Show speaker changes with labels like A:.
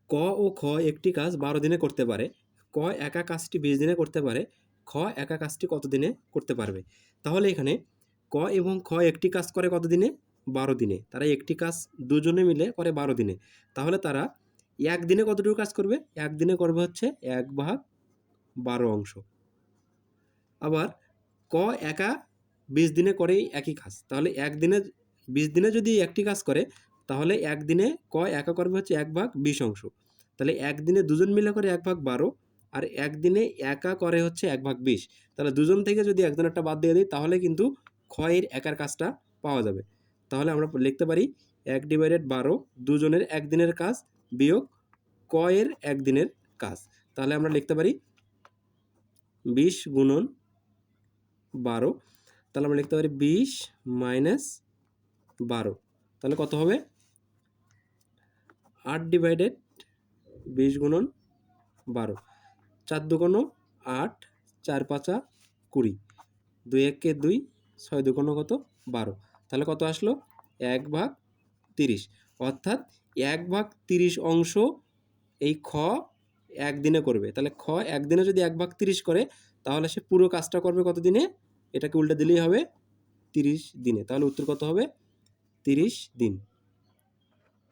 A: ক ও খ একটি কাজ 12 দিনে করতে পারে। ক একা কাজটি 20 দিনে করতে পারে। খ একা কাজটি কত দিনে করতে পারবে? তাহলে এখানে ক এবং খ একটি কাজ করে কত দিনে? 12 দিনে। তারা একটি কাজ দুজনে মিলে করে 12 দিনে। তাহলে তারা একদিনে কতটুকু কাজ করবে? একদিনে করবে হচ্ছে 1/12 অংশ। আবার ক একা 20 দিনে করে একই কাজ। তাহলে একদিনে 20 দিনে যদি একটি কাজ করে, তাহলে একদিনে ক একা করবে হচ্ছে 1/20 অংশ। তাহলে একদিনে দুজন মিলে করে 1/12, আর একদিনে একা করে হচ্ছে 1/20। তাহলে দুজন থেকে যদি একজনেরটা বাদ দিয়ে দিই, তাহলে কিন্তু খ এর একার কাজটা পাওয়া যাবে। তাহলে আমরা লিখতে পারি 1/12 দুজনের একদিনের কাজ বিয়োগ ক এর একদিনের কাজ। তাহলে আমরা লিখতে পারি 20 গুণন 12। তাহলে আমরা লিখতে পারি 20 মাইনাস 12। তাহলে কত হবে? 8/20 গুণন 12। 4 দুগুণ 8, 4 পাঁচা 20, 2 একে 2, 6 দুগুণ কত? 12। তাহলে কত আসলো? 1/30। অর্থাৎ 1/30 অংশ এই খ একদিনে করবে। তাহলে খ একদিনে যদি 1/30 করে, তাহলে সে পুরো কাজটা করবে কত দিনে? এটাকে উল্টে দিলেই হবে 30 দিনে। তাহলে উত্তর কত হবে? 30 দিন।